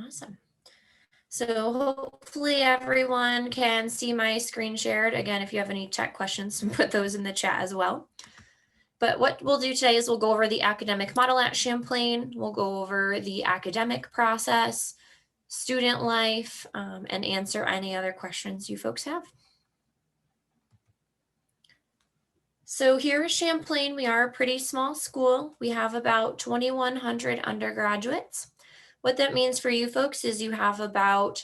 Awesome. So hopefully everyone can see my screen shared. Again, if you have any chat questions, put those in the chat as well. But what we'll do today is we'll go over the academic model at Champlain. We'll go over the academic process, student life, and answer any other questions you folks have. So here at Champlain, we are a pretty small school. We have about 2,100 undergraduates. What that means for you folks is you have about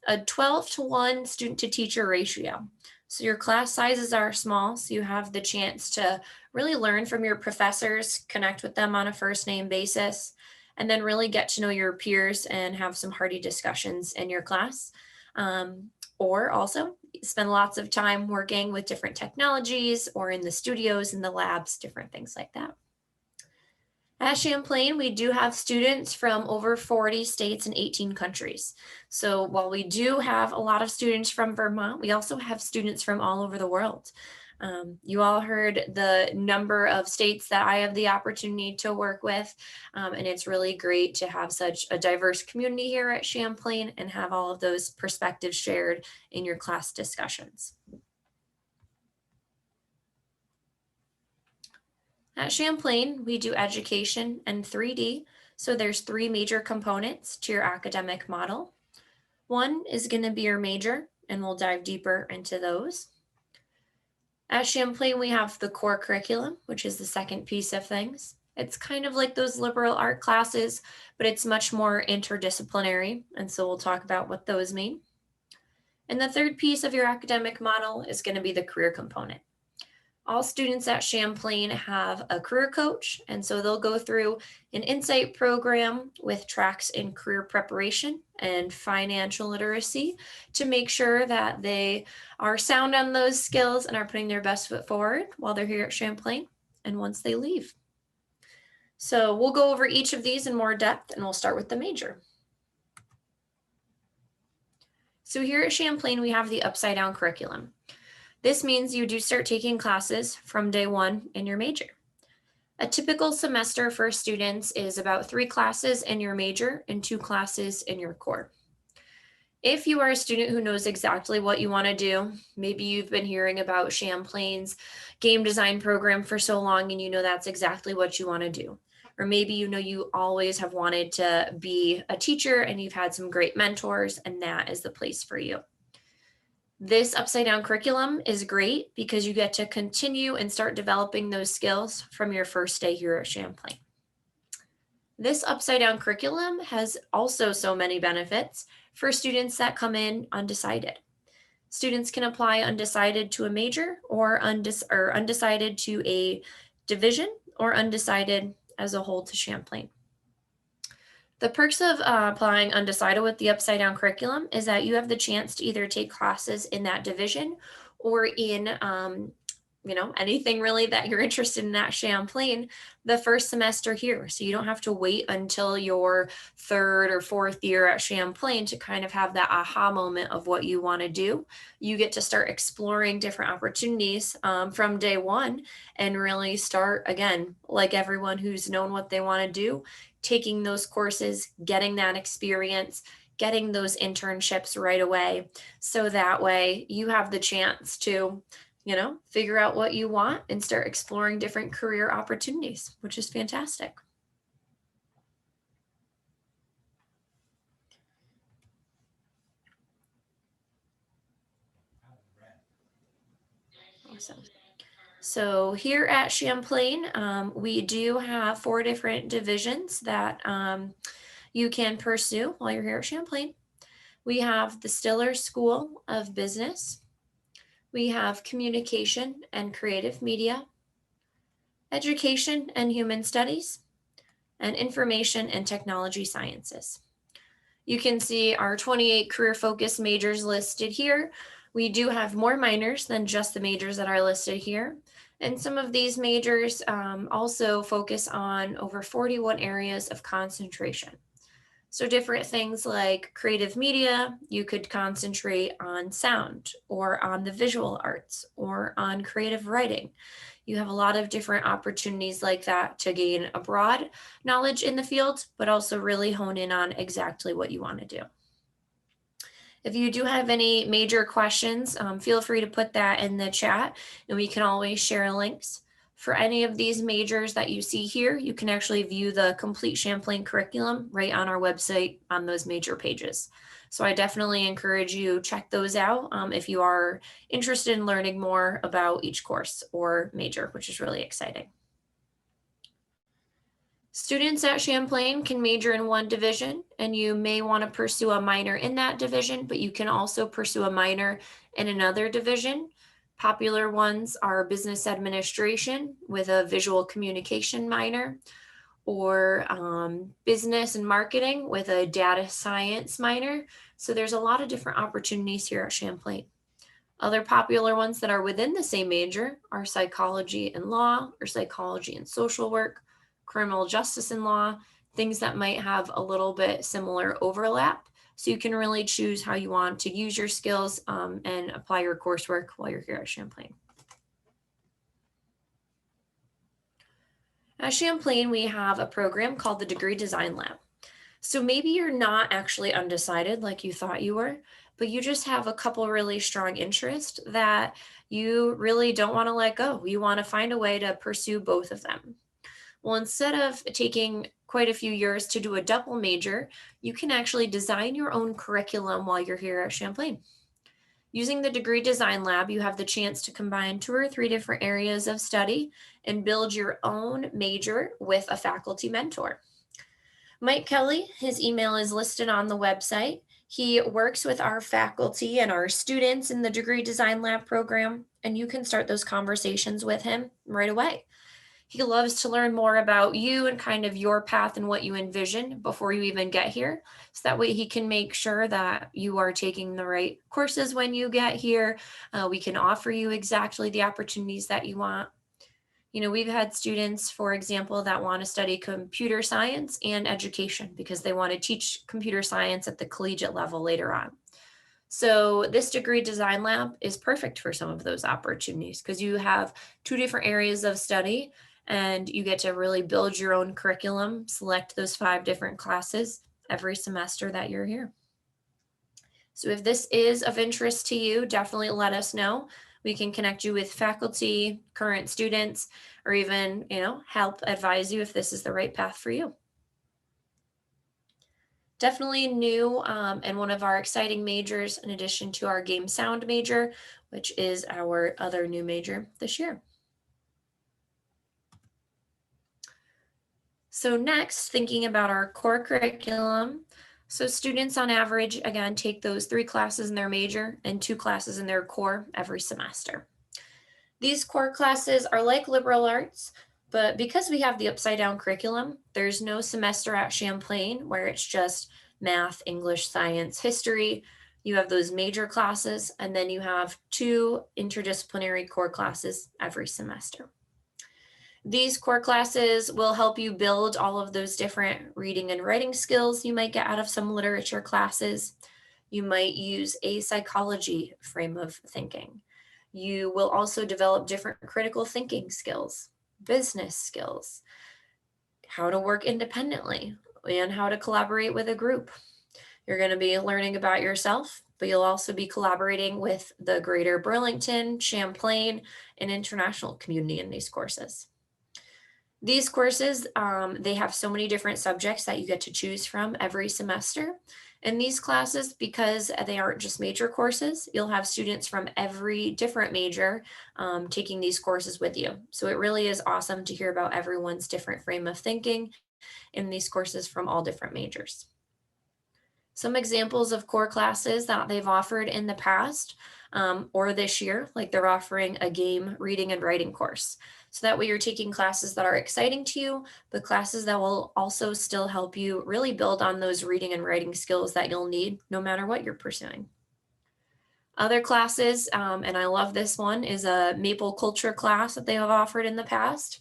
a 12-to-1 student to teacher ratio. So your class sizes are small, so you have the chance to really learn from your professors, connect with them on a first name basis, and then really get to know your peers and have some hearty discussions in your class. Or also spend lots of time working with different technologies or in the studios, in the labs, different things like that. At Champlain, we do have students from over 40 states and 18 countries. So while we do have a lot of students from Vermont, we also have students from all over the world. You all heard the number of states that I have the opportunity to work with, and it's really great to have such a diverse community here at Champlain and have all of those perspectives shared in your class discussions. At Champlain, we do education and 3D. So there's three major components to your academic model. One is going to be your major, and we'll dive deeper into those. At Champlain, we have the core curriculum, which is the second piece of things. It's kind of like those liberal art classes, but it's much more interdisciplinary. And so we'll talk about what those mean. And the third piece of your academic model is going to be the career component. All students at Champlain have a career coach, and so they'll go through an insight program with tracks in career preparation and financial literacy to make sure that they are sound on those skills and are putting their best foot forward while they're here at Champlain and once they leave. So we'll go over each of these in more depth, and we'll start with the major. So here at Champlain, we have the upside down curriculum. This means you do start taking classes from day one in your major. A typical semester for students is about 3 classes in your major and 2 classes in your core. If you are a student who knows exactly what you want to do, maybe you've been hearing about Champlain's game design program for so long and you know that's exactly what you want to do. Or maybe you know you always have wanted to be a teacher and you've had some great mentors and that is the place for you. This upside down curriculum is great because you get to continue and start developing those skills from your first day here at Champlain. This upside down curriculum has also so many benefits for students that come in undecided. Students can apply undecided to a major or undecided to a division or undecided as a whole to Champlain. The perks of applying undecided with the upside down curriculum is that you have the chance to either take classes in that division or in anything really that you're interested in at Champlain the first semester here. So you don't have to wait until your 3rd or 4th year at Champlain to kind of have that aha moment of what you want to do. You get to start exploring different opportunities from day one and really start, again, like everyone who's known what they want to do, taking those courses, getting that experience, getting those internships right away. So that way you have the chance to figure out what you want and start exploring different career opportunities, which is fantastic. Awesome. So here at Champlain, we do have 4 different divisions that you can pursue while you're here at Champlain. We have the Stiller School of Business. We have Communication and Creative Media, Education and Human Studies, and Information and Technology Sciences. You can see our 28 career-focused majors listed here. We do have more minors than just the majors that are listed here. And some of these majors also focus on over 41 areas of concentration. So different things like creative media, you could concentrate on sound or on the visual arts or on creative writing. You have a lot of different opportunities like that to gain a broad knowledge in the field, but also really hone in on exactly what you want to do. If you do have any major questions, feel free to put that in the chat and we can always share links. For any of these majors that you see here, you can actually view the complete Champlain curriculum right on our website on those major pages. So I definitely encourage you check those out if you are interested in learning more about each course or major, which is really exciting. Students at Champlain can major in one division, and you may want to pursue a minor in that division, but you can also pursue a minor in another division. Popular ones are business administration with a visual communication minor, or business and marketing with a data science minor. So there's a lot of different opportunities here at Champlain. Other popular ones that are within the same major are psychology and law, or psychology and social work, criminal justice and law, things that might have a little bit similar overlap. So you can really choose how you want to use your skills and apply your coursework while you're here at Champlain. At Champlain, we have a program called the Degree Design Lab. So maybe you're not actually undecided like you thought you were, but you just have a couple really strong interests that you really don't want to let go. You want to find a way to pursue both of them. Well, instead of taking quite a few years to do a double major, you can actually design your own curriculum while you're here at Champlain. Using the Degree Design Lab, you have the chance to combine 2 or 3 different areas of study and build your own major with a faculty mentor. Mike Kelly, his email is listed on the website. He works with our faculty and our students in the Degree Design Lab program, and you can start those conversations with him right away. He loves to learn more about you and kind of your path and what you envision before you even get here. So that way he can make sure that you are taking the right courses when you get here. We can offer you exactly the opportunities that you want. You know, we've had students, for example, that want to study computer science and education because they want to teach computer science at the collegiate level later on. So this Degree Design Lab is perfect for some of those opportunities because you have 2 different areas of study and you get to really build your own curriculum, select those 5 different classes every semester that you're here. So if this is of interest to you, definitely let us know. We can connect you with faculty, current students, or even, help advise you if this is the right path for you. Definitely new and one of our exciting majors in addition to our game sound major, which is our other new major this year. So next, thinking about our core curriculum. So students on average, again, take those 3 classes in their major and 2 classes in their core every semester. These core classes are like liberal arts, but because we have the upside down curriculum, there's no semester at Champlain where it's just math, English, science, history. You have those major classes, and then you have 2 interdisciplinary core classes every semester. These core classes will help you build all of those different reading and writing skills you might get out of some literature classes. You might use a psychology frame of thinking. You will also develop different critical thinking skills, business skills, how to work independently, and how to collaborate with a group. You're going to be learning about yourself, but you'll also be collaborating with the greater Burlington, Champlain, and international community in these courses. These courses, they have so many different subjects that you get to choose from every semester. And these classes, because they aren't just major courses, you'll have students from every different major taking these courses with you. So it really is awesome to hear about everyone's different frame of thinking in these courses from all different majors. Some examples of core classes that they've offered in the past or this year, like they're offering a game reading and writing course. So that way you're taking classes that are exciting to you, but classes that will also still help you really build on those reading and writing skills that you'll need no matter what you're pursuing. Other classes, and I love this one, is a maple culture class that they have offered in the past.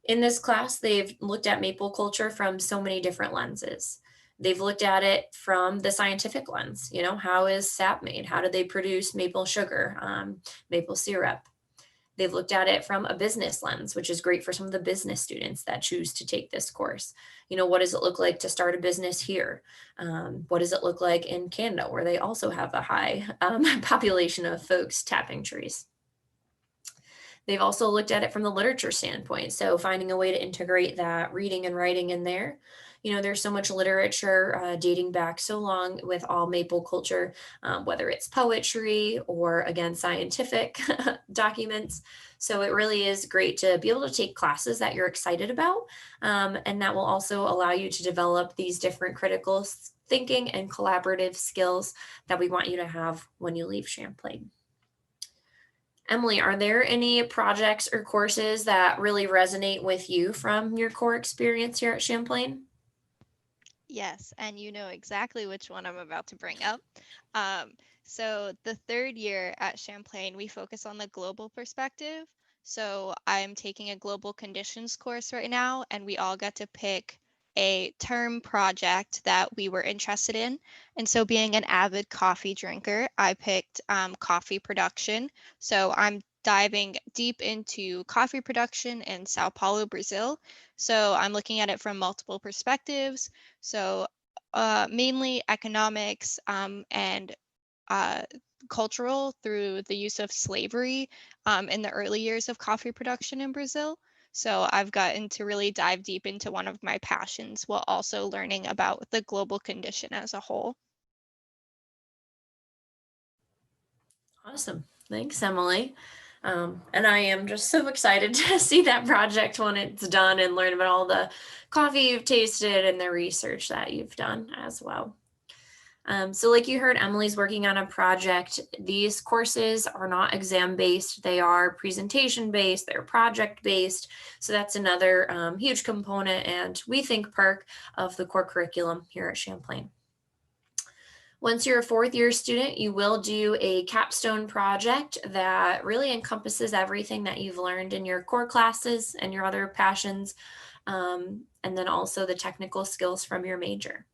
In this class, they've looked at maple culture from so many different lenses. They've looked at it from the scientific lens. How is sap made? How do they produce maple sugar, maple syrup? They've looked at it from a business lens, which is great for some of the business students that choose to take this course. What does it look like to start a business here? What does it look like in Canada, where they also have a high population of folks tapping trees? They've also looked at it from the literature standpoint. So finding a way to integrate that reading and writing in there. There's so much literature dating back so long with all maple culture, whether it's poetry or, again, scientific documents. So it really is great to be able to take classes that you're excited about, and that will also allow you to develop these different critical thinking and collaborative skills that we want you to have when you leave Champlain. Emily, are there any projects or courses that really resonate with you from your core experience here at Champlain? Yes, and you know exactly which one I'm about to bring up. Um, so, the third year at Champlain, we focus on the global perspective. So, I'm taking a global conditions course right now, and we all get to pick a term project that we were interested in. And so, being an avid coffee drinker, I picked coffee production. So, I'm diving deep into coffee production in Sao Paulo, Brazil. So, I'm looking at it from multiple perspectives, so mainly economics and uh, cultural through the use of slavery in the early years of coffee production in Brazil. So I've gotten to really dive deep into one of my passions while also learning about the global condition as a whole. Awesome. Thanks, Emily. And I am just so excited to see that project when it's done and learn about all the coffee you've tasted and the research that you've done as well. So like you heard, Emily's working on a project. These courses are not exam based. They are presentation based, they're project based. So that's another huge component and we think perk of the core curriculum here at Champlain. Once you're a fourth year student, you will do a capstone project that really encompasses everything that you've learned in your core classes and your other passions, and then also the technical skills from your major.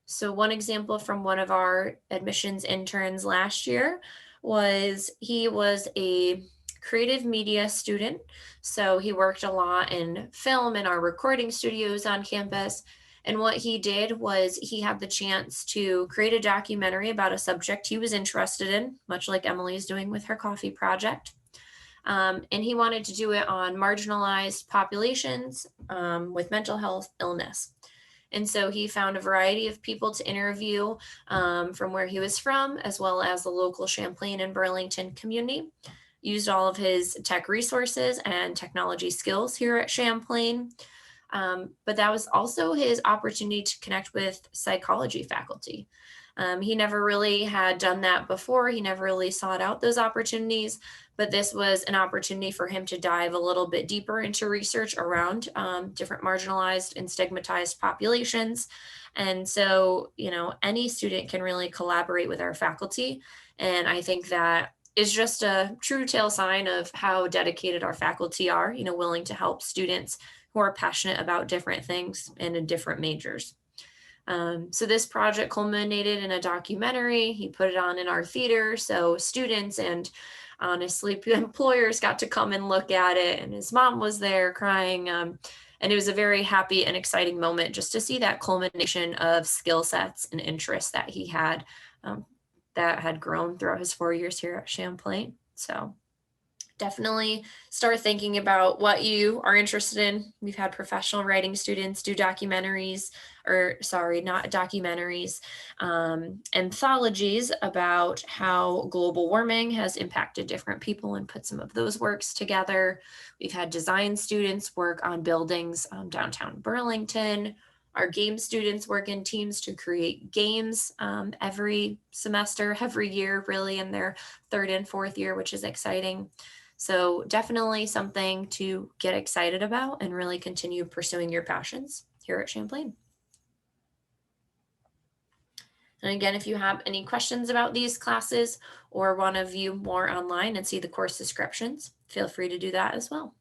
So, one example from one of our admissions interns last year was he was a creative media student. So, he worked a lot in film in our recording studios on campus. And what he did was he had the chance to create a documentary about a subject he was interested in, much like Emily's doing with her coffee project. And he wanted to do it on marginalized populations with mental health illness. And so he found a variety of people to interview from where he was from, as well as the local Champlain and Burlington community. Used all of his tech resources and technology skills here at Champlain. But that was also his opportunity to connect with psychology faculty. He never really had done that before. He never really sought out those opportunities, but this was an opportunity for him to dive a little bit deeper into research around different marginalized and stigmatized populations. And so, any student can really collaborate with our faculty. And I think that is just a true tale sign of how dedicated our faculty are, willing to help students who are passionate about different things and in different majors. So this project culminated in a documentary. He put it on in our theater, so students and honestly employers got to come and look at it, and his mom was there crying. And it was a very happy and exciting moment just to see that culmination of skill sets and interests that he had that had grown throughout his 4 years here at Champlain. So definitely start thinking about what you are interested in. We've had professional writing students do documentaries, or sorry, not documentaries, anthologies about how global warming has impacted different people and put some of those works together. We've had design students work on buildings downtown Burlington. Our game students work in teams to create games every semester, every year, really, in their third and fourth year, which is exciting. So definitely something to get excited about and really continue pursuing your passions here at Champlain. And again, if you have any questions about these classes or want to view more online and see the course descriptions, feel free to do that as well.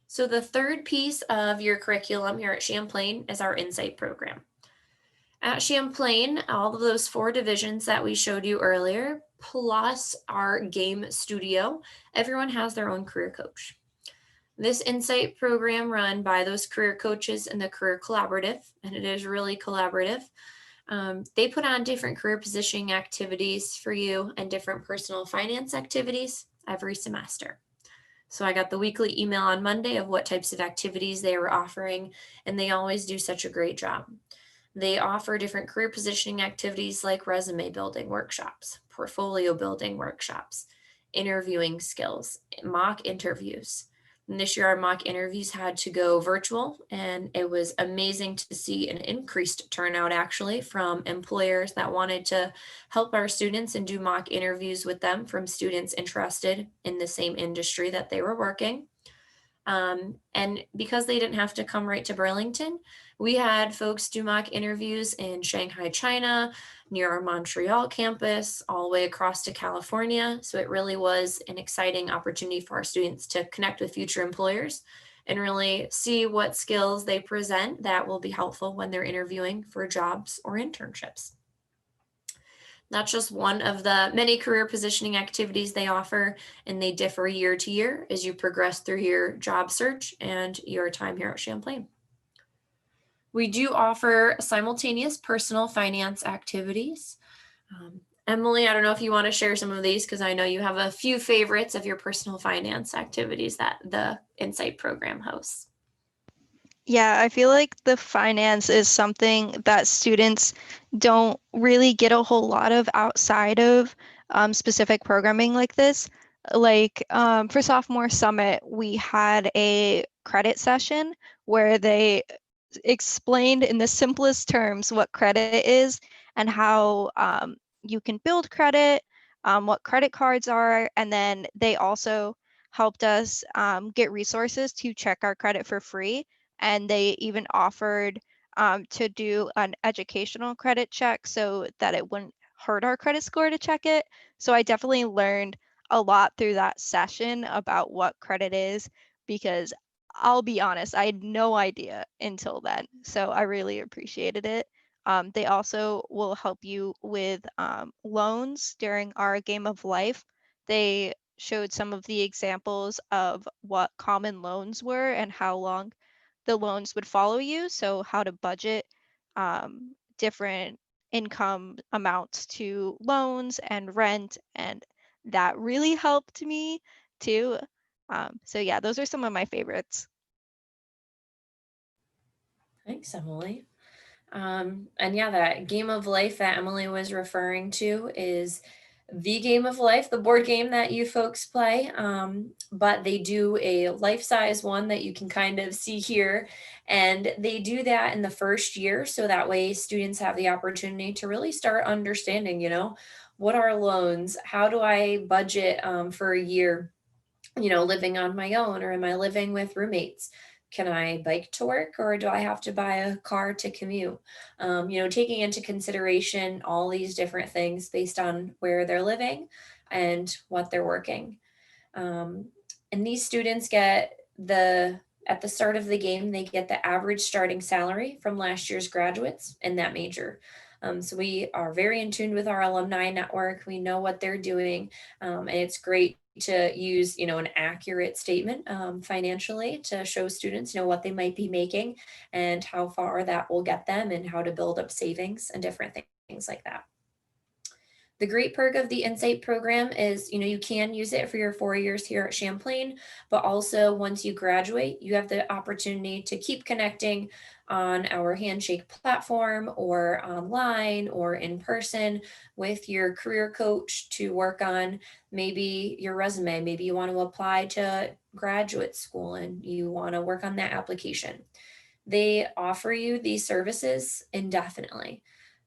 So the third piece of your curriculum here at Champlain is our Insight program. At Champlain, all of those 4 divisions that we showed you earlier, plus our game studio, everyone has their own career coach. This insight program run by those career coaches in the career collaborative, and it is really collaborative. They put on different career positioning activities for you and different personal finance activities every semester. So I got the weekly email on Monday of what types of activities they were offering, and they always do such a great job. They offer different career positioning activities like resume building workshops, portfolio building workshops, interviewing skills, mock interviews. And this year, our mock interviews had to go virtual, and it was amazing to see an increased turnout actually from employers that wanted to help our students and do mock interviews with them from students interested in the same industry that they were working. And because they didn't have to come right to Burlington, we had folks do mock interviews in Shanghai, China, near our Montreal campus, all the way across to California. So it really was an exciting opportunity for our students to connect with future employers and really see what skills they present that will be helpful when they're interviewing for jobs or internships. That's just one of the many career positioning activities they offer, and they differ year to year as you progress through your job search and your time here at Champlain. We do offer simultaneous personal finance activities. Emily, I don't know if you want to share some of these because I know you have a few favorites of your personal finance activities that the Insight program hosts. Yeah, I feel like the finance is something that students don't really get a whole lot of outside of specific programming like this. Like for sophomore summit, we had a credit session where they explained in the simplest terms what credit is and how you can build credit, what credit cards are, and then they also helped us get resources to check our credit for free. And they even offered to do an educational credit check so that it wouldn't hurt our credit score to check it. So I definitely learned a lot through that session about what credit is, because I'll be honest, I had no idea until then. So I really appreciated it. They also will help you with loans during our game of life. They showed some of the examples of what common loans were and how long the loans would follow you. So how to budget different income amounts to loans and rent. And that really helped me too. So yeah, those are some of my favorites. Thanks, Emily. And yeah, that game of life that Emily was referring to is the game of life, the board game that you folks play. But they do a life-size one that you can kind of see here. And they do that in the first year. So that way students have the opportunity to really start understanding, what are loans? How do I budget for a year? Living on my own, or am I living with roommates? Can I bike to work, or do I have to buy a car to commute? Taking into consideration all these different things based on where they're living and what they're working. Um, and these students at the start of the game, they get the average starting salary from last year's graduates in that major. So we are very in tune with our alumni network. We know what they're doing, and it's great to use, an accurate statement financially to show students, what they might be making and how far that will get them and how to build up savings and different things like that. The great perk of the Insight program is, you can use it for your 4 years here at Champlain, but also once you graduate, you have the opportunity to keep connecting on our Handshake platform or online or in person with your career coach to work on maybe your resume. Maybe you want to apply to graduate school and you want to work on that application. They offer you these services indefinitely.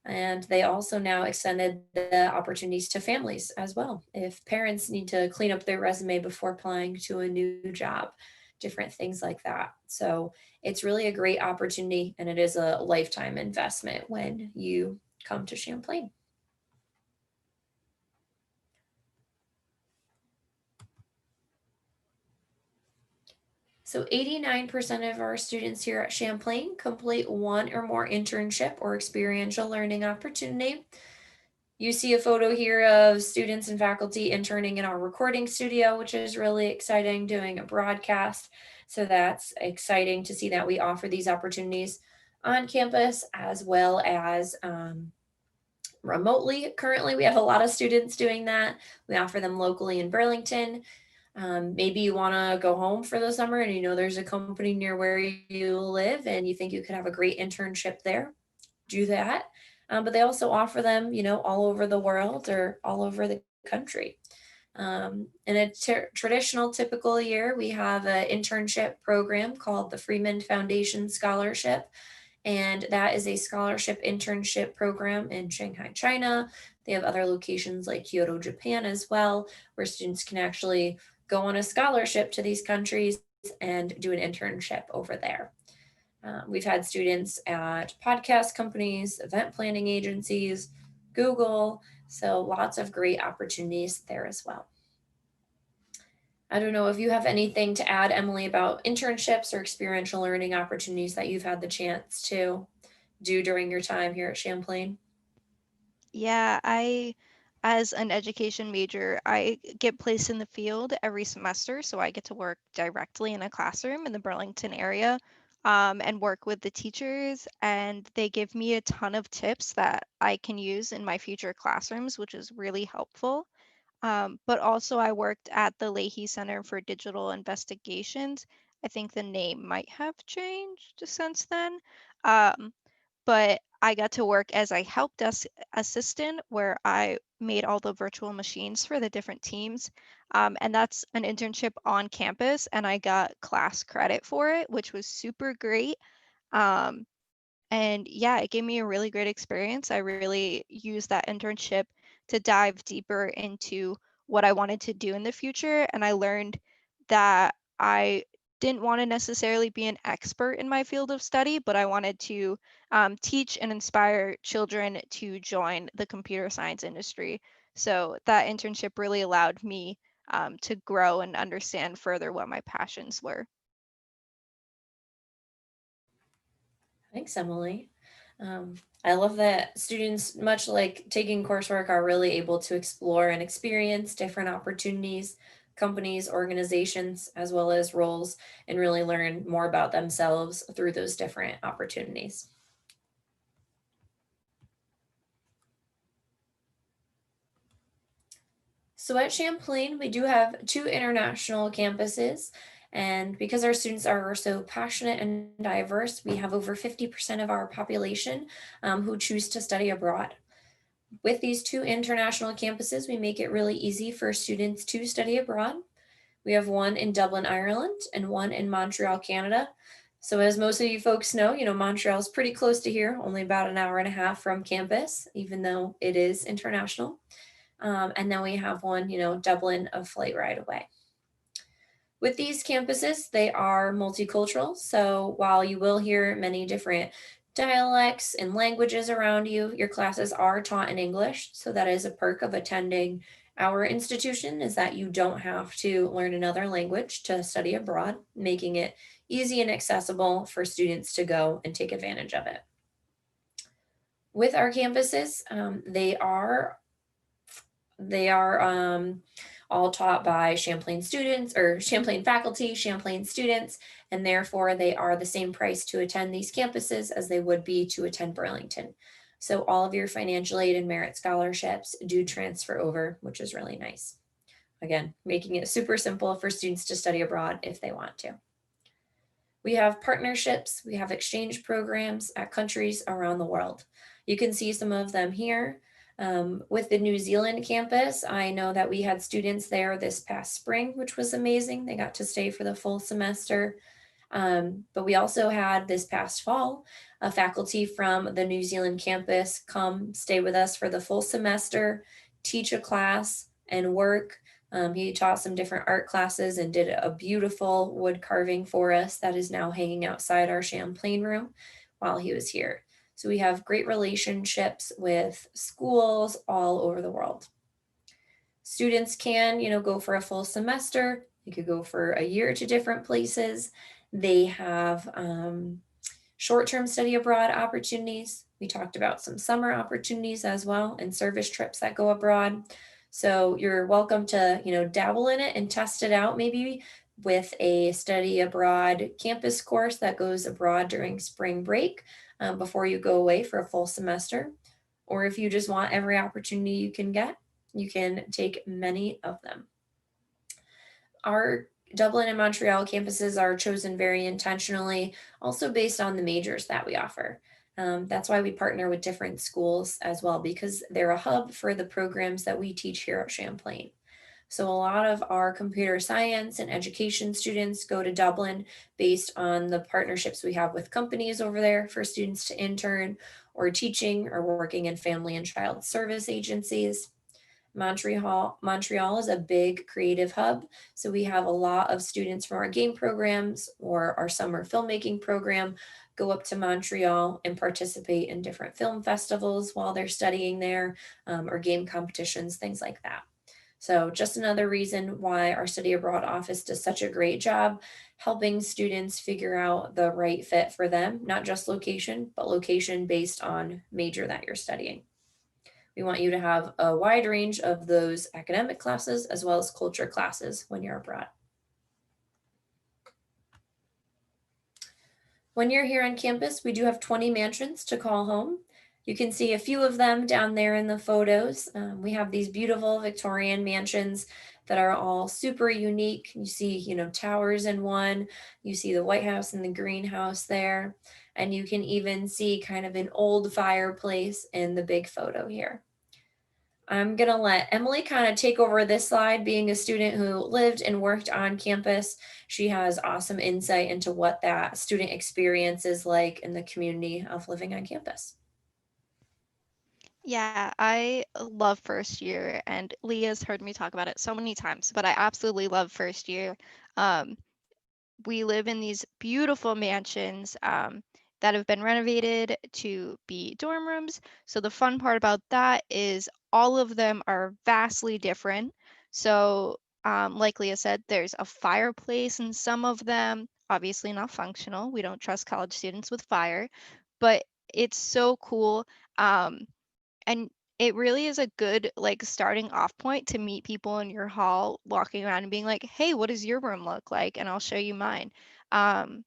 And they also now extended the opportunities to families as well. If parents need to clean up their resume before applying to a new job, different things like that. So it's really a great opportunity, and it is a lifetime investment when you come to Champlain. So 89% of our students here at Champlain complete one or more internship or experiential learning opportunity. You see a photo here of students and faculty interning in our recording studio, which is really exciting, doing a broadcast. So that's exciting to see that we offer these opportunities on campus as well as remotely. Currently, we have a lot of students doing that. We offer them locally in Burlington. Maybe you want to go home for the summer and you know there's a company near where you live and you think you could have a great internship there. Do that. But they also offer them, all over the world or all over the country. In a traditional typical year, we have an internship program called the Freeman Foundation Scholarship, and that is a scholarship internship program in Shanghai, China. They have other locations like Kyoto, Japan as well, where students can actually go on a scholarship to these countries and do an internship over there. We've had students at podcast companies, event planning agencies, Google, so lots of great opportunities there as well. I don't know if you have anything to add, Emily, about internships or experiential learning opportunities that you've had the chance to do during your time here at Champlain. Yeah, as an education major, I get placed in the field every semester, so I get to work directly in a classroom in the Burlington area, and work with the teachers, and they give me a ton of tips that I can use in my future classrooms, which is really helpful. But also, I worked at the Leahy Center for Digital Investigations. I think the name might have changed since then. Um, but I got to work as a help desk assistant where I made all the virtual machines for the different teams. And that's an internship on campus, and I got class credit for it, which was super great. Um, and yeah, it gave me a really great experience. I really used that internship to dive deeper into what I wanted to do in the future. And I learned that I didn't want to necessarily be an expert in my field of study, but I wanted to teach and inspire children to join the computer science industry. So that internship really allowed me to grow and understand further what my passions were. Thanks, Emily. I love that students, much like taking coursework, are really able to explore and experience different opportunities, companies, organizations, as well as roles, and really learn more about themselves through those different opportunities. So at Champlain, we do have two international campuses. And because our students are so passionate and diverse, we have over 50% of our population who choose to study abroad. With these two international campuses, we make it really easy for students to study abroad. We have one in Dublin, Ireland, and one in Montreal, Canada. So, as most of you folks know, Montreal is pretty close to here, only about an hour and a half from campus, even though it is international. And then we have one, Dublin, a flight ride away. With these campuses, they are multicultural. So while you will hear many different dialects and languages around you, your classes are taught in English. So that is a perk of attending our institution, is that you don't have to learn another language to study abroad, making it easy and accessible for students to go and take advantage of it. With our campuses, they are all taught by Champlain students or Champlain faculty, Champlain students, and therefore they are the same price to attend these campuses as they would be to attend Burlington. So all of your financial aid and merit scholarships do transfer over, which is really nice. Again, making it super simple for students to study abroad if they want to. We have partnerships, we have exchange programs at countries around the world. You can see some of them here. With the New Zealand campus, I know that we had students there this past spring, which was amazing. They got to stay for the full semester. But we also had this past fall a faculty from the New Zealand campus come stay with us for the full semester, teach a class, and work. He taught some different art classes and did a beautiful wood carving for us that is now hanging outside our Champlain room while he was here. So we have great relationships with schools all over the world. Students can, go for a full semester They could go for a year to different places. They have short-term study abroad opportunities. We talked about some summer opportunities as well and service trips that go abroad. So you're welcome to, dabble in it and test it out maybe with a study abroad campus course that goes abroad during spring break before you go away for a full semester. Or if you just want every opportunity you can get, you can take many of them. Our Dublin and Montreal campuses are chosen very intentionally, also based on the majors that we offer. That's why we partner with different schools as well, because they're a hub for the programs that we teach here at Champlain. So a lot of our computer science and education students go to Dublin based on the partnerships we have with companies over there for students to intern or teaching or working in family and child service agencies. Montreal is a big creative hub. So we have a lot of students from our game programs or our summer filmmaking program go up to Montreal and participate in different film festivals while they're studying there, or game competitions, things like that. So just another reason why our study abroad office does such a great job helping students figure out the right fit for them, not just location, but location based on major that you're studying. We want you to have a wide range of those academic classes as well as culture classes when you're abroad. When you're here on campus, we do have 20 mansions to call home. You can see a few of them down there in the photos. We have these beautiful Victorian mansions that are all super unique. You see, towers in one, you see the White House and the greenhouse there, and you can even see kind of an old fireplace in the big photo here. I'm going to let Emily kind of take over this slide. Being a student who lived and worked on campus, she has awesome insight into what that student experience is like in the community of living on campus. Yeah, I love first year, and Leah's heard me talk about it so many times, but I absolutely love first year. Um, we live in these beautiful mansions that have been renovated to be dorm rooms. So the fun part about that is all of them are vastly different. So, like Leah said, there's a fireplace in some of them, obviously not functional. We don't trust college students with fire, but it's so cool. And it really is a good like starting off point to meet people in your hall walking around and being like, hey, what does your room look like? And I'll show you mine. Um,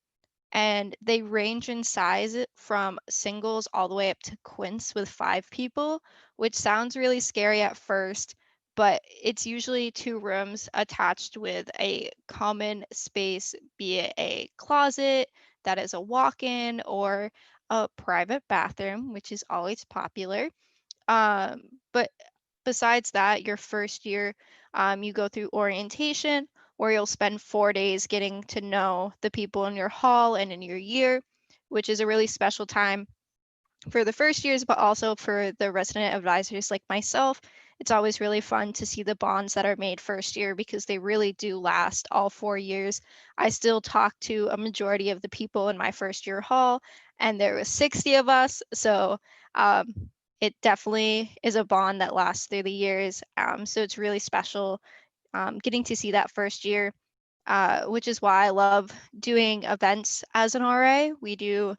and they range in size from singles all the way up to quints with 5 people, which sounds really scary at first, but it's usually 2 rooms attached with a common space, be it a closet that is a walk-in or a private bathroom, which is always popular. But besides that, your first year, you go through orientation where you'll spend 4 days getting to know the people in your hall and in your year, which is a really special time for the first years, but also for the resident advisors like myself. It's always really fun to see the bonds that are made first year because they really do last all 4 years. I still talk to a majority of the people in my first year hall, and there was 60 of us. So um, it definitely is a bond that lasts through the years. So it's really special getting to see that first year, which is why I love doing events as an RA. We do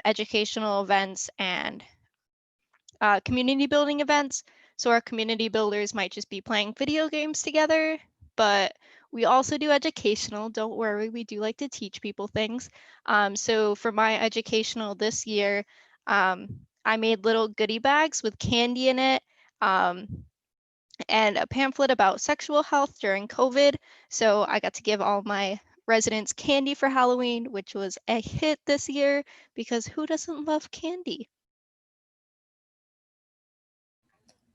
educational events and community building events. So our community builders might just be playing video games together, but we also do educational. Don't worry, we do like to teach people things. So for my educational this year, I made little goodie bags with candy in it. And a pamphlet about sexual health during COVID. So I got to give all my residents candy for Halloween, which was a hit this year because who doesn't love candy?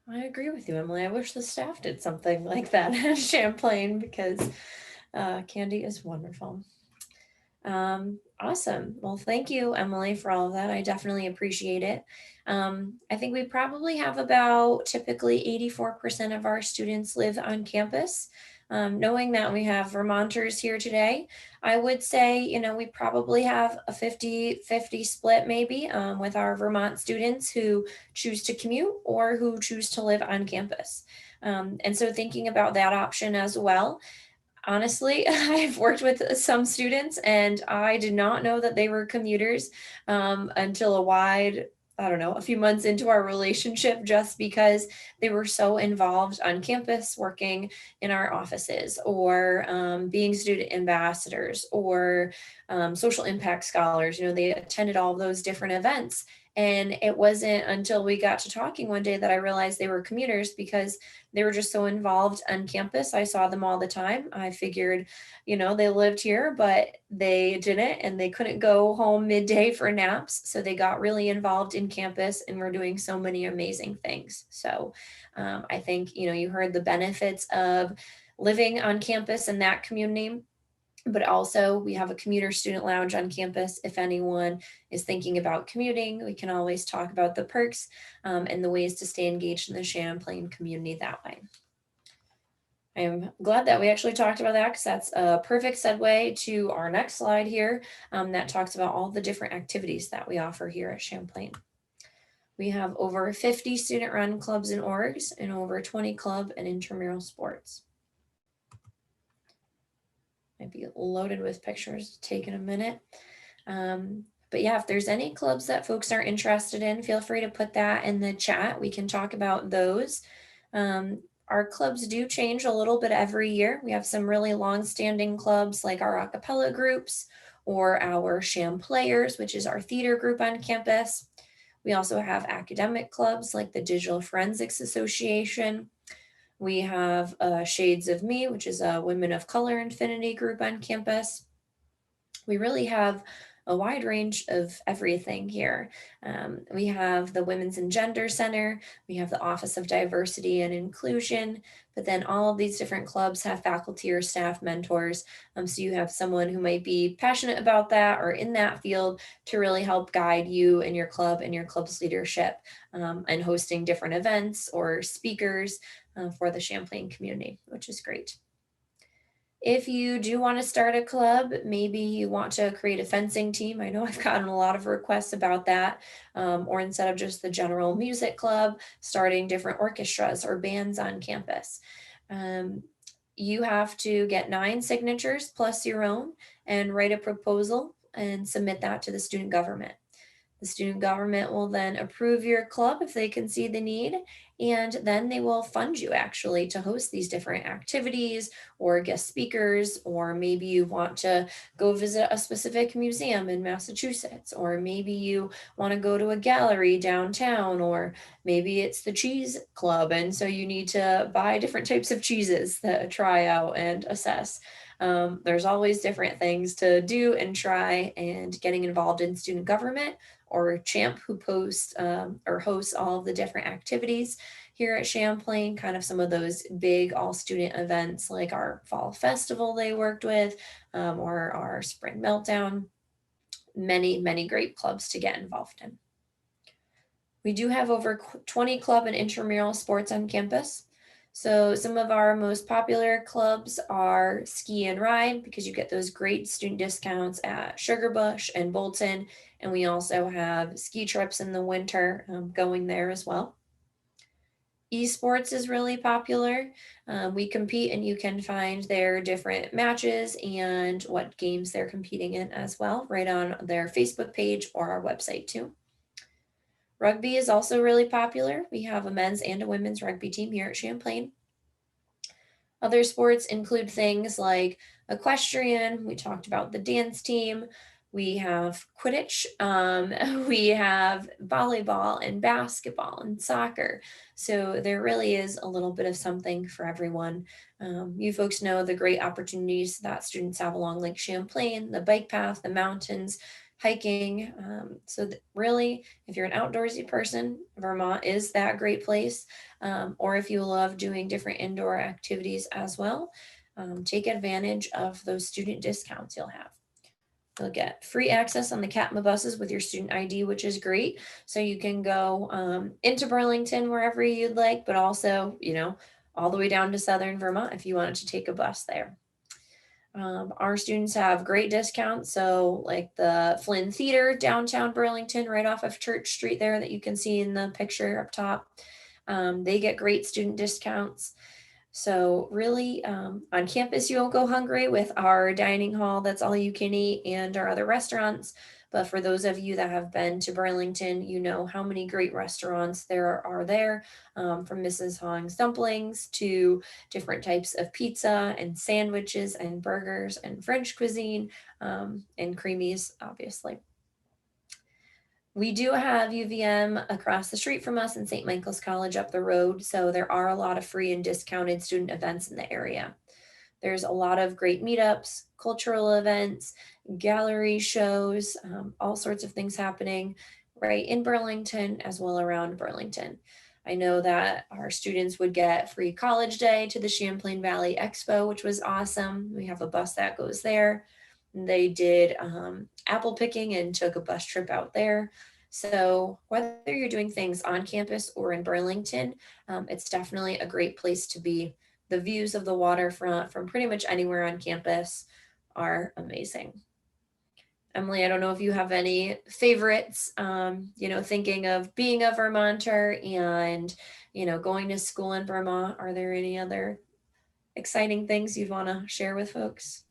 I agree with you, Emily. I wish the staff did something like that at Champlain because candy is wonderful. Awesome. Well, thank you, Emily, for all of that. I definitely appreciate it. I think we probably have about typically 84% of our students live on campus. Knowing that we have Vermonters here today, I would say, we probably have a 50-50 split maybe with our Vermont students who choose to commute or who choose to live on campus. And so thinking about that option as well, Honestly, I've worked with some students and I did not know that they were commuters until I don't know, a few months into our relationship, just because they were so involved on campus, working in our offices, or being student ambassadors, or social impact scholars. You know, they attended all those different events. And it wasn't until we got to talking one day that I realized they were commuters, because they were just so involved on campus. I saw them all the time. I figured, you know, they lived here, but they didn't, and they couldn't go home midday for naps. So they got really involved in campus and were doing so many amazing things. So I think, you know, you heard the benefits of living on campus in that community, but also we have a commuter student lounge on campus. If anyone is thinking about commuting, we can always talk about the perks and the ways to stay engaged in the Champlain community that way. I'm glad that we actually talked about that, because that's a perfect segue to our next slide here that talks about all the different activities that we offer here at Champlain. We have over 50 student-run clubs and orgs and over 20 club and intramural sports. Might be loaded with pictures, taking a minute. But yeah, if there's any clubs that folks are interested in, feel free to put that in the chat. We can talk about those. Our clubs do change a little bit every year. We have some really long-standing clubs like our a cappella groups or our Champlayers, which is our theater group on campus. We also have academic clubs like the Digital Forensics Association. We have Shades of Me, which is a Women of Color Infinity group on campus. We really have a wide range of everything here. We have the Women's and Gender Center, we have the Office of Diversity and Inclusion, but then all of these different clubs have faculty or staff mentors. So you have someone who might be passionate about that or in that field to really help guide you and your club and your club's leadership and hosting different events or speakers for the Champlain community, which is great. If you do want to start a club, maybe you want to create a fencing team. I know I've gotten a lot of requests about that. Or instead of just the general music club, starting different orchestras or bands on campus. Um, you have to get 9 signatures plus your own and write a proposal and submit that to the student government. The student government will then approve your club if they can see the need, and then they will fund you actually to host these different activities or guest speakers, or maybe you want to go visit a specific museum in Massachusetts, or maybe you want to go to a gallery downtown, or maybe it's the cheese club and so you need to buy different types of cheeses to try out and assess. There's always different things to do and try, and getting involved in student government or Champ, who posts or hosts all of the different activities here at Champlain, kind of some of those big all student events like our fall festival they worked with, or our spring meltdown. Many, many great clubs to get involved in. We do have over 20 club and intramural sports on campus. So some of our most popular clubs are Ski and Ride, because you get those great student discounts at Sugarbush and Bolton. And we also have ski trips in the winter going there as well. Esports is really popular. We compete, and you can find their different matches and what games they're competing in as well right on their Facebook page or our website too. Rugby is also really popular. We have a men's and a women's rugby team here at Champlain. Other sports include things like equestrian. We talked about the dance team. We have Quidditch. We have volleyball and basketball and soccer. So there really is a little bit of something for everyone. You folks know the great opportunities that students have along Lake Champlain, the bike path, the mountains, hiking. Really, if you're an outdoorsy person, Vermont is that great place. Or if you love doing different indoor activities as well, take advantage of those student discounts you'll have. You'll get free access on the CATMA buses with your student ID, which is great. So you can go into Burlington wherever you'd like, but also, you know, all the way down to Southern Vermont if you wanted to take a bus there. Our students have great discounts. So like the Flynn Theater, downtown Burlington, right off of Church Street there that you can see in the picture up top. They get great student discounts. So really, on campus, you won't go hungry with our dining hall that's all you can eat and our other restaurants. But for those of you that have been to Burlington, you know how many great restaurants there are there, from Mrs. Hong's dumplings to different types of pizza and sandwiches and burgers and French cuisine, and creamies, obviously. We do have UVM across the street from us and St. Michael's College up the road, so there are a lot of free and discounted student events in the area. There's a lot of great meetups, cultural events, gallery shows, all sorts of things happening right in Burlington as well around Burlington. I know that our students would get free college day to the Champlain Valley Expo, which was awesome. We have a bus that goes there. They did apple picking and took a bus trip out there. So, whether you're doing things on campus or in Burlington, it's definitely a great place to be. The views of the waterfront from pretty much anywhere on campus are amazing. Emily, I don't know if you have any favorites, thinking of being a Vermonter and, going to school in Vermont. Are there any other exciting things you'd want to share with folks?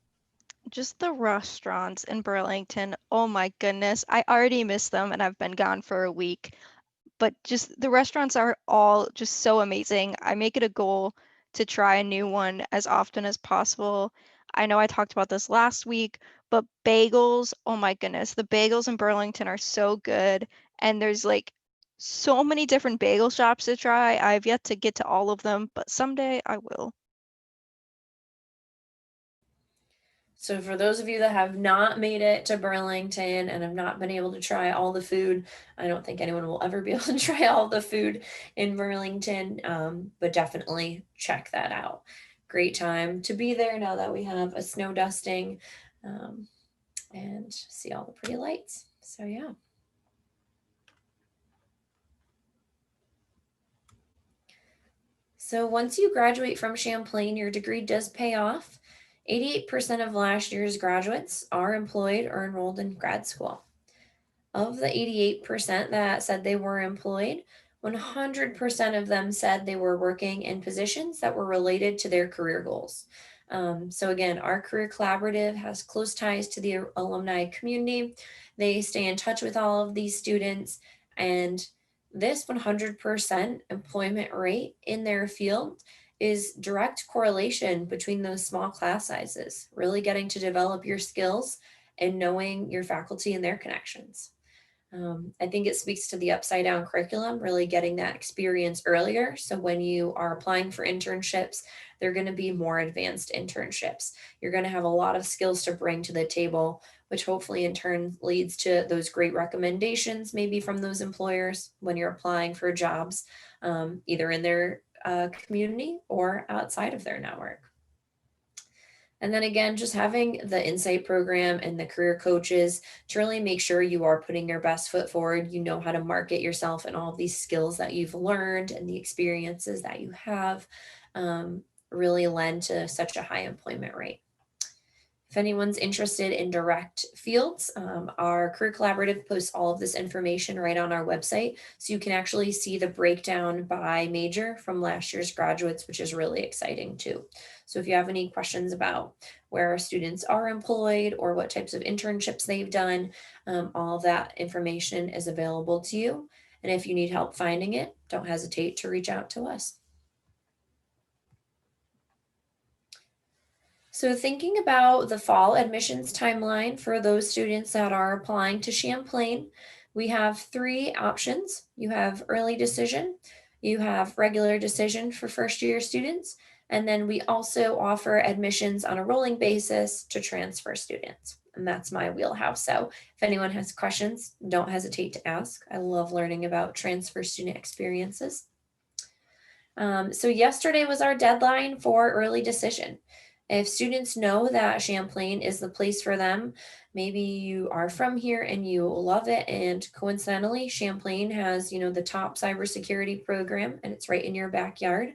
Just the restaurants in Burlington. Oh my goodness. I already miss them and I've been gone for a week. But just the restaurants are all just so amazing. I make it a goal to try a new one as often as possible. I know I talked about this last week, but bagels, oh my goodness, the bagels in Burlington are so good. And there's like so many different bagel shops to try. I've yet to get to all of them, but someday I will. So, for those of you that have not made it to Burlington and have not been able to try all the food, I don't think anyone will ever be able to try all the food in Burlington, but definitely check that out. Great time to be there now that we have a snow dusting, um, and see all the pretty lights. So, yeah. So, once you graduate from Champlain, your degree does pay off. 88% of last year's graduates are employed or enrolled in grad school. Of the 88% that said they were employed, 100% of them said they were working in positions that were related to their career goals. So, again, our career collaborative has close ties to the alumni community. They stay in touch with all of these students, and this 100% employment rate in their field is direct correlation between those small class sizes, really getting to develop your skills and knowing your faculty and their connections. I think it speaks to the upside down curriculum, really getting that experience earlier. So when you are applying for internships, they're going to be more advanced internships. You're going to have a lot of skills to bring to the table, which hopefully in turn leads to those great recommendations, maybe from those employers when you're applying for jobs, either in their community or outside of their network. And then again, just having the insight program and the career coaches to really make sure you are putting your best foot forward. You know how to market yourself and all of these skills that you've learned and the experiences that you have, really lend to such a high employment rate. If anyone's interested in direct fields, our Career Collaborative posts all of this information right on our website. So you can actually see the breakdown by major from last year's graduates, which is really exciting too. So if you have any questions about where our students are employed or what types of internships they've done, all of that information is available to you. And if you need help finding it, don't hesitate to reach out to us. So, thinking about the fall admissions timeline for those students that are applying to Champlain, we have three options. You have early decision, you have regular decision for first year students, and then we also offer admissions on a rolling basis to transfer students. And that's my wheelhouse. So, if anyone has questions, don't hesitate to ask. I love learning about transfer student experiences. So yesterday was our deadline for early decision. If students know that Champlain is the place for them, maybe you are from here and you love it, and coincidentally, Champlain has the top cybersecurity program, and it's right in your backyard.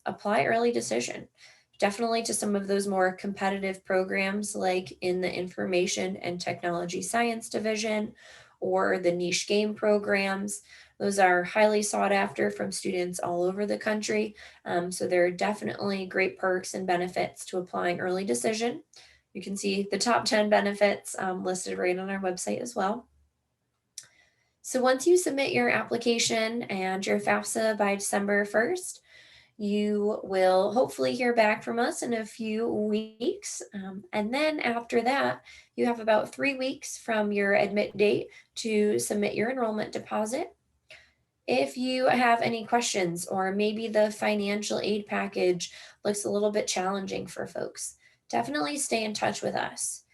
Apply early decision. Definitely to some of those more competitive programs, like in the Information and Technology Science Division, or the niche game programs. Those are highly sought after from students all over the country. So there are definitely great perks and benefits to applying early decision. You can see the top 10 benefits listed right on our website as well. So once you submit your application and your FAFSA by December 1st, you will hopefully hear back from us in a few weeks. And then after that, you have about 3 weeks from your admit date to submit your enrollment deposit. If you have any questions, or maybe the financial aid package looks a little bit challenging for folks, definitely stay in touch with us.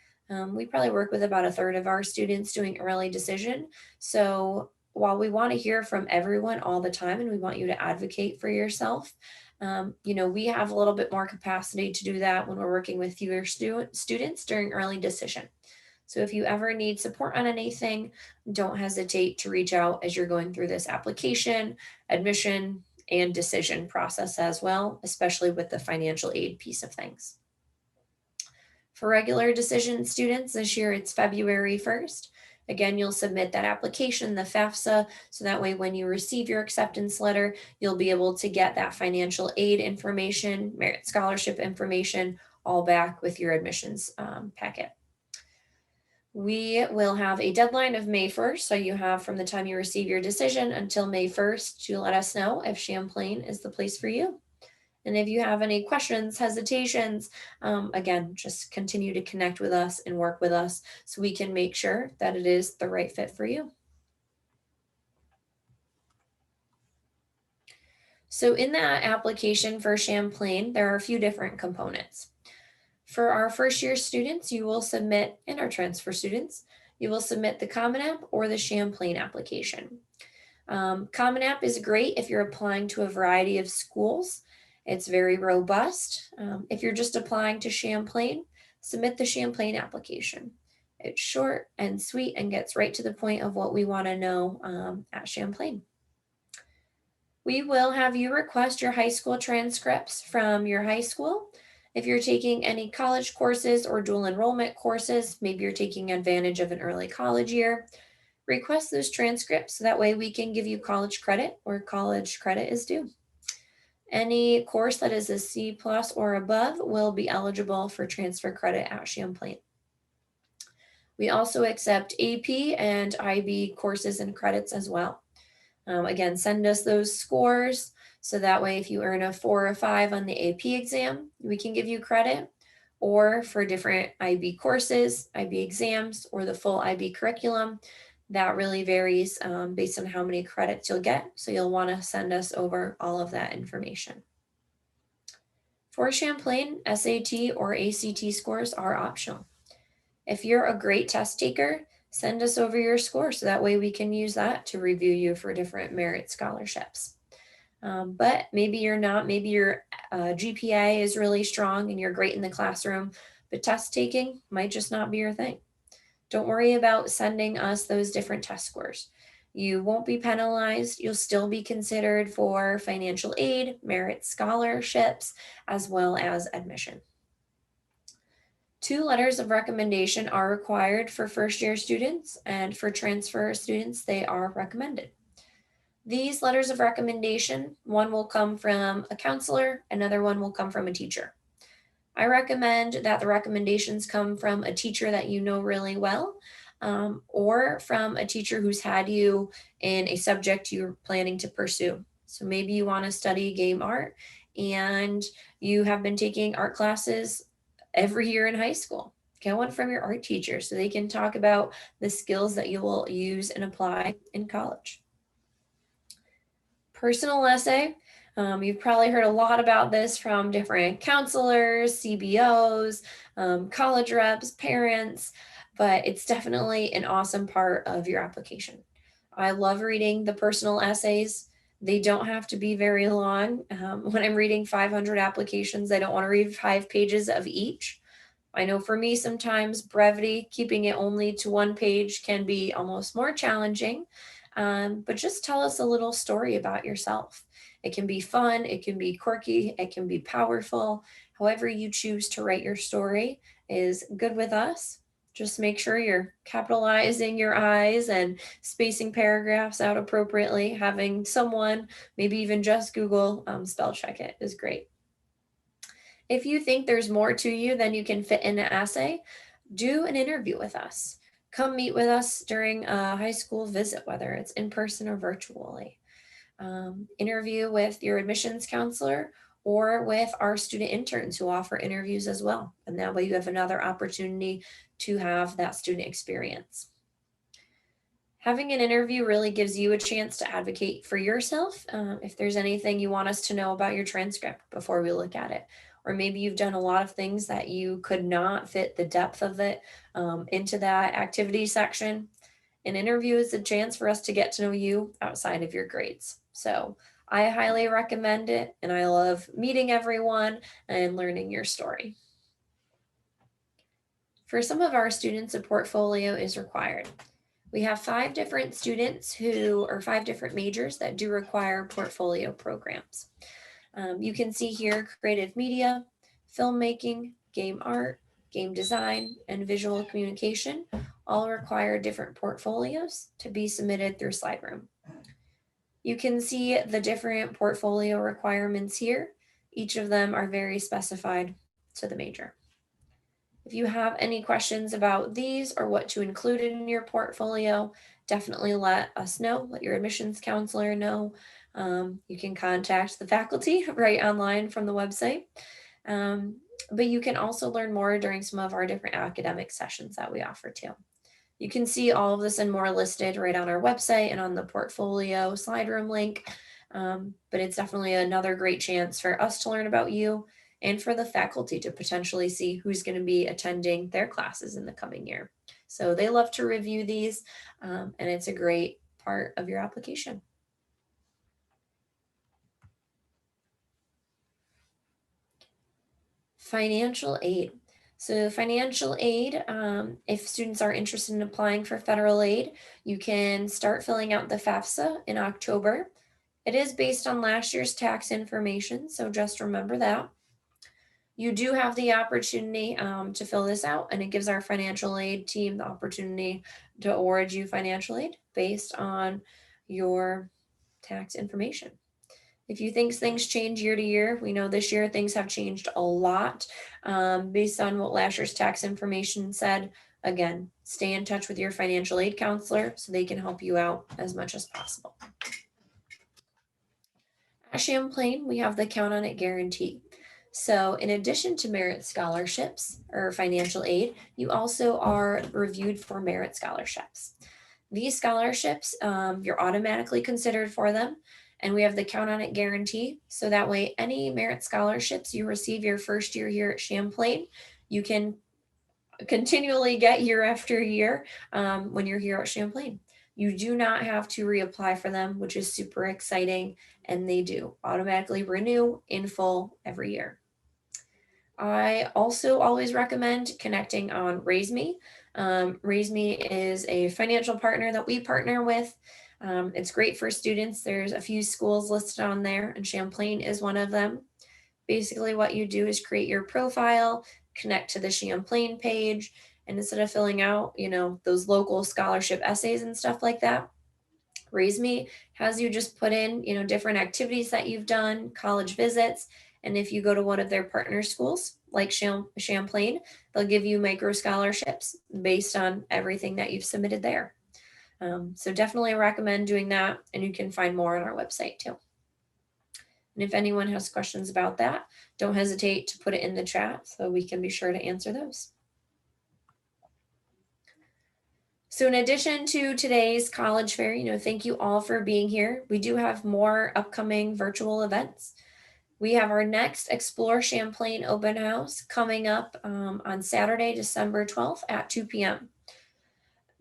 We probably work with about a third of our students doing early decision. So while we want to hear from everyone all the time and we want you to advocate for yourself, we have a little bit more capacity to do that when we're working with fewer students during early decision. So if you ever need support on anything, don't hesitate to reach out as you're going through this application, admission, and decision process as well, especially with the financial aid piece of things. For regular decision students this year, it's February 1st. Again, you'll submit that application, the FAFSA, so that way when you receive your acceptance letter, you'll be able to get that financial aid information, merit scholarship information, all back with your admissions packet. We will have a deadline of May 1st, so you have from the time you receive your decision until May 1st to let us know if Champlain is the place for you. And if you have any questions, hesitations, again, just continue to connect with us and work with us so we can make sure that it is the right fit for you. So in that application for Champlain, there are a few different components. For our first year students, you will submit, and our transfer students, you will submit the Common App or the Champlain application. Common App is great if you're applying to a variety of schools. It's very robust. If you're just applying to Champlain, submit the Champlain application. It's short and sweet and gets right to the point of what we want to know at Champlain. We will have you request your high school transcripts from your high school. If you're taking any college courses or dual enrollment courses, maybe you're taking advantage of an early college year, request those transcripts so that way we can give you college credit where college credit is due. Any course that is a C plus or above will be eligible for transfer credit at Champlain. We also accept AP and IB courses and credits as well. Again, send us those scores so that way if you earn a 4 or 5 on the AP exam, we can give you credit. Or for different IB courses, IB exams, or the full IB curriculum, that really varies based on how many credits you'll get. So you'll want to send us over all of that information. For Champlain, SAT or ACT scores are optional. If you're a great test taker, send us over your score so that way we can use that to review you for different merit scholarships. But maybe you're not, maybe your GPA is really strong and you're great in the classroom, but test taking might just not be your thing. Don't worry about sending us those different test scores. You won't be penalized. You'll still be considered for financial aid, merit scholarships, as well as admission. 2 letters of recommendation are required for first year students, and for transfer students, they are recommended. These letters of recommendation, one will come from a counselor, another one will come from a teacher. I recommend that the recommendations come from a teacher that you know really well, or from a teacher who's had you in a subject you're planning to pursue. So maybe you want to study game art and you have been taking art classes every year in high school. Get one from your art teacher so they can talk about the skills that you will use and apply in college. Personal essay. You've probably heard a lot about this from different counselors, CBOs, college reps, parents, but it's definitely an awesome part of your application. I love reading the personal essays. They don't have to be very long. When I'm reading 500 applications, I don't want to read 5 pages of each. I know for me, sometimes brevity, keeping it only to 1 page can be almost more challenging. But just tell us a little story about yourself. It can be fun, it can be quirky, it can be powerful. However you choose to write your story is good with us. Just make sure you're capitalizing your I's and spacing paragraphs out appropriately. Having someone, maybe even just Google, spell check it is great. If you think there's more to you than you can fit in an essay, do an interview with us. Come meet with us during a high school visit, whether it's in person or virtually. Interview with your admissions counselor or with our student interns who offer interviews as well. And that way you have another opportunity to have that student experience. Having an interview really gives you a chance to advocate for yourself. If there's anything you want us to know about your transcript before we look at it, or maybe you've done a lot of things that you could not fit the depth of it into that activity section, an interview is a chance for us to get to know you outside of your grades. So I highly recommend it, and I love meeting everyone and learning your story. For some of our students, a portfolio is required. We have 5 different students or 5 different majors that do require portfolio programs. You can see here creative media, filmmaking, game art, game design, and visual communication all require different portfolios to be submitted through SlideRoom. You can see the different portfolio requirements here. Each of them are very specified to the major. If you have any questions about these or what to include in your portfolio, definitely let us know, let your admissions counselor know. You can contact the faculty right online from the website. But you can also learn more during some of our different academic sessions that we offer too. You can see all of this and more listed right on our website and on the portfolio SlideRoom link. But it's definitely another great chance for us to learn about you and for the faculty to potentially see who's going to be attending their classes in the coming year. So they love to review these, and it's a great part of your application. Financial aid. So financial aid, if students are interested in applying for federal aid, you can start filling out the FAFSA in October. It is based on last year's tax information, so just remember that. You do have the opportunity to fill this out, and it gives our financial aid team the opportunity to award you financial aid based on your tax information. If you think things change year to year, we know this year things have changed a lot based on what last year's tax information said. Again, stay in touch with your financial aid counselor so they can help you out as much as possible. At Champlain, we have the Count on It guarantee. So, in addition to merit scholarships or financial aid, you also are reviewed for merit scholarships. These scholarships, you're automatically considered for them, and we have the Count on It guarantee. So that way, any merit scholarships you receive your first year here at Champlain, you can continually get year after year when you're here at Champlain. You do not have to reapply for them, which is super exciting, and they do automatically renew in full every year. I also always recommend connecting on Raise Me. Raise Me is a financial partner that we partner with. It's great for students. There's a few schools listed on there, and Champlain is one of them. Basically, what you do is create your profile, connect to the Champlain page, and instead of filling out, those local scholarship essays and stuff like that, Raise Me has you just put in, different activities that you've done, college visits, and if you go to one of their partner schools like Champlain, they'll give you micro scholarships based on everything that you've submitted there. So definitely recommend doing that, and you can find more on our website too. And if anyone has questions about that, don't hesitate to put it in the chat so we can be sure to answer those. So in addition to today's college fair, thank you all for being here. We do have more upcoming virtual events. We have our next Explore Champlain open house coming up on Saturday, December 12th at 2 p.m.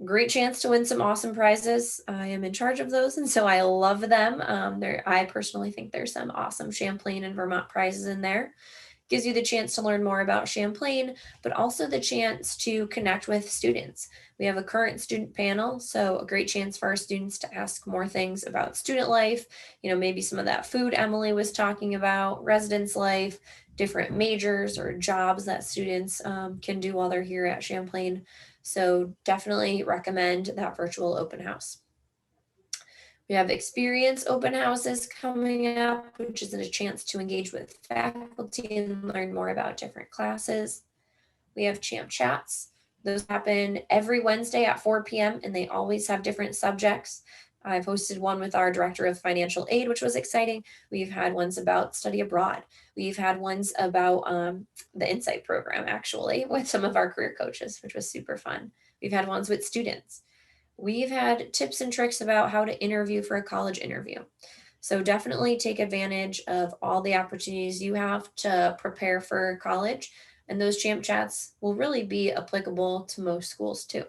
Great chance to win some awesome prizes. I am in charge of those, and so I love them. I personally think there's some awesome Champlain and Vermont prizes in there. Gives you the chance to learn more about Champlain, but also the chance to connect with students. We have a current student panel, so a great chance for our students to ask more things about student life, maybe some of that food Emily was talking about, residence life, different majors or jobs that students can do while they're here at Champlain. So definitely recommend that virtual open house. We have experience open houses coming up, which is a chance to engage with faculty and learn more about different classes. We have Champ Chats. Those happen every Wednesday at 4 p.m. and they always have different subjects. I've hosted one with our director of financial aid, which was exciting. We've had ones about study abroad. We've had ones about the Insight program, actually, with some of our career coaches, which was super fun. We've had ones with students. We've had tips and tricks about how to interview for a college interview. So definitely take advantage of all the opportunities you have to prepare for college. And those champ chats will really be applicable to most schools too.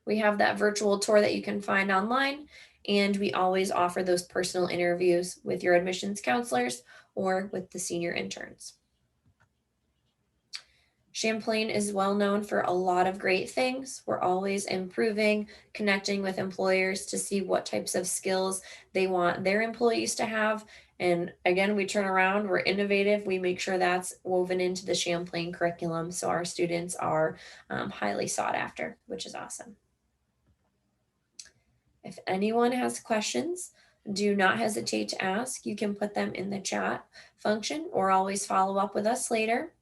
We have that virtual tour that you can find online, and we always offer those personal interviews with your admissions counselors or with the senior interns. Champlain is well known for a lot of great things. We're always improving, connecting with employers to see what types of skills they want their employees to have. And again, we turn around, we're innovative, we make sure that's woven into the Champlain curriculum so our students are highly sought after, which is awesome. If anyone has questions, do not hesitate to ask. You can put them in the chat function or always follow up with us later.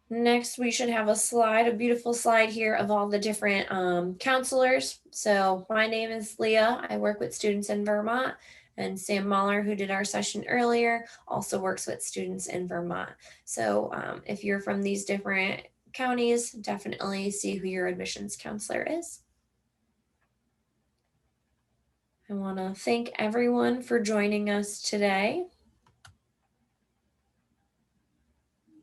Next, we should have a beautiful slide here of all the different counselors. So my name is Leah. I work with students in Vermont. And Sam Mahler, who did our session earlier, also works with students in Vermont. So if you're from these different counties, definitely see who your admissions counselor is. I want to thank everyone for joining us today.